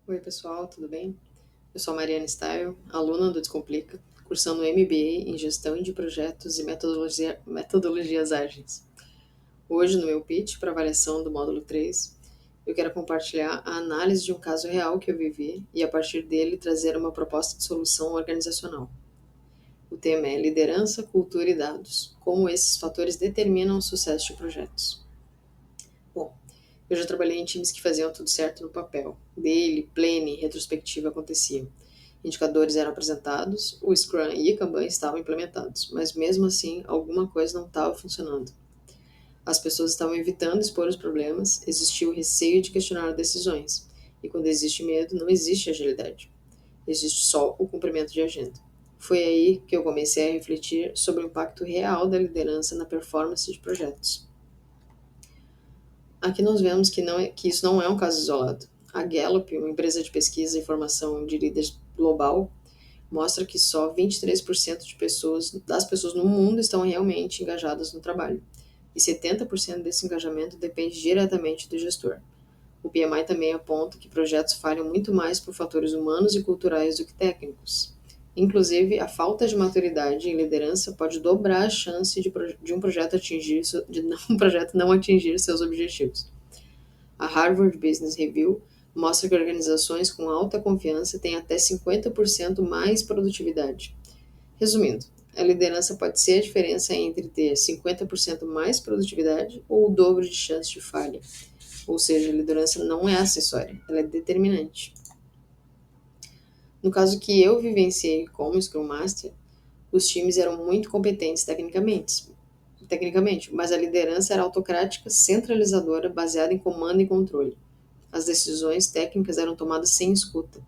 Oi, pessoal, tudo bem? Eu sou a Mariana Style, aluna do Descomplica, cursando MBA em Gestão de Projetos e Metodologias Ágeis. Hoje, no meu pitch para avaliação do módulo 3, eu quero compartilhar a análise de um caso real que eu vivi e, a partir dele, trazer uma proposta de solução organizacional. O tema é liderança, cultura e dados, como esses fatores determinam o sucesso de projetos. Bom, eu já trabalhei em times que faziam tudo certo no papel. Daily, planning, retrospectiva aconteciam. Indicadores eram apresentados, o Scrum e o Kanban estavam implementados, mas mesmo assim alguma coisa não estava funcionando. As pessoas estavam evitando expor os problemas, existia o receio de questionar decisões. E quando existe medo, não existe agilidade. Existe só o cumprimento de agenda. Foi aí que eu comecei a refletir sobre o impacto real da liderança na performance de projetos. Aqui nós vemos que isso não é um caso isolado. A Gallup, uma empresa de pesquisa e formação de líderes global, mostra que só 23% das pessoas no mundo estão realmente engajadas no trabalho. E 70% desse engajamento depende diretamente do gestor. O PMI também aponta que projetos falham muito mais por fatores humanos e culturais do que técnicos. Inclusive, a falta de maturidade em liderança pode dobrar a chance de um projeto não atingir seus objetivos. A Harvard Business Review mostra que organizações com alta confiança têm até 50% mais produtividade. Resumindo, a liderança pode ser a diferença entre ter 50% mais produtividade ou o dobro de chance de falha. Ou seja, a liderança não é acessória, ela é determinante. No caso que eu vivenciei como Scrum Master, os times eram muito competentes tecnicamente, mas a liderança era autocrática, centralizadora, baseada em comando e controle. As decisões técnicas eram tomadas sem escuta.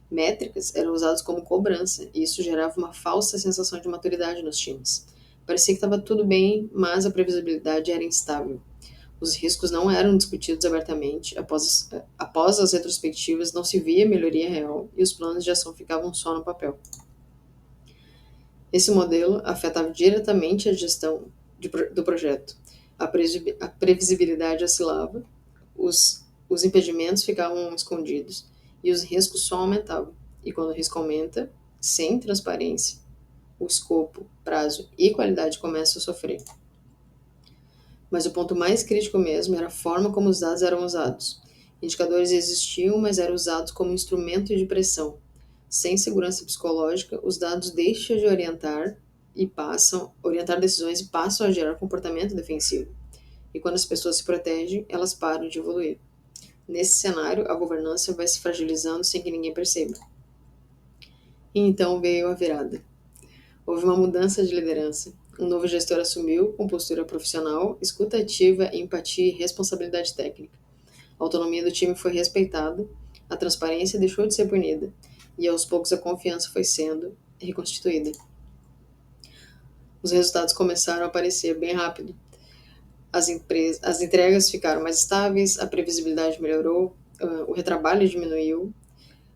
Métricas eram usadas como cobrança, e isso gerava uma falsa sensação de maturidade nos times. Parecia que estava tudo bem, mas a previsibilidade era instável. Os riscos não eram discutidos abertamente, após as retrospectivas não se via melhoria real e os planos de ação ficavam só no papel. Esse modelo afetava diretamente a gestão do projeto. A previsibilidade oscilava, os impedimentos ficavam escondidos e os riscos só aumentavam. E quando o risco aumenta, sem transparência, o escopo, prazo e qualidade começam a sofrer. Mas o ponto mais crítico mesmo era a forma como os dados eram usados. Indicadores existiam, mas eram usados como instrumento de pressão. Sem segurança psicológica, os dados deixam de orientar decisões e passam a gerar comportamento defensivo. E quando as pessoas se protegem, elas param de evoluir. Nesse cenário, a governança vai se fragilizando sem que ninguém perceba. E então veio a virada. Houve uma mudança de liderança. Um novo gestor assumiu com postura profissional, escuta ativa, empatia e responsabilidade técnica. A autonomia do time foi respeitada, a transparência deixou de ser punida e aos poucos a confiança foi sendo reconstituída. Os resultados começaram a aparecer bem rápido. As entregas ficaram mais estáveis, a previsibilidade melhorou, o retrabalho diminuiu,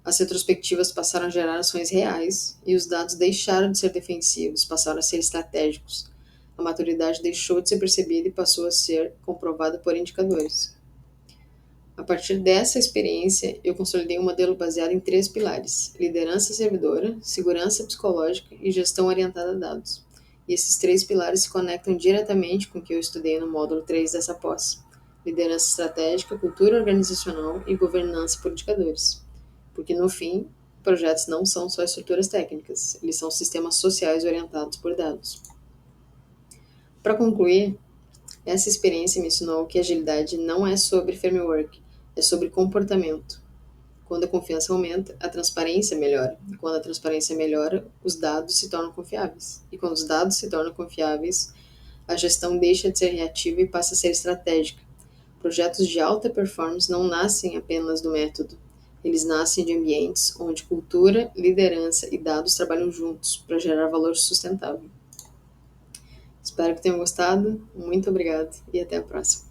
as retrospectivas passaram a gerar ações reais e os dados deixaram de ser defensivos, passaram a ser estratégicos. A maturidade deixou de ser percebida e passou a ser comprovada por indicadores. A partir dessa experiência, eu consolidei um modelo baseado em 3 pilares: liderança servidora, segurança psicológica e gestão orientada a dados. E esses 3 pilares se conectam diretamente com o que eu estudei no módulo 3 dessa pós: liderança estratégica, cultura organizacional e governança por indicadores. Porque, no fim, projetos não são só estruturas técnicas, eles são sistemas sociais orientados por dados. Para concluir, essa experiência me ensinou que agilidade não é sobre framework, é sobre comportamento. Quando a confiança aumenta, a transparência melhora. E quando a transparência melhora, os dados se tornam confiáveis. E quando os dados se tornam confiáveis, a gestão deixa de ser reativa e passa a ser estratégica. Projetos de alta performance não nascem apenas do método. Eles nascem de ambientes onde cultura, liderança e dados trabalham juntos para gerar valor sustentável. Espero que tenham gostado. Muito obrigado e até a próxima.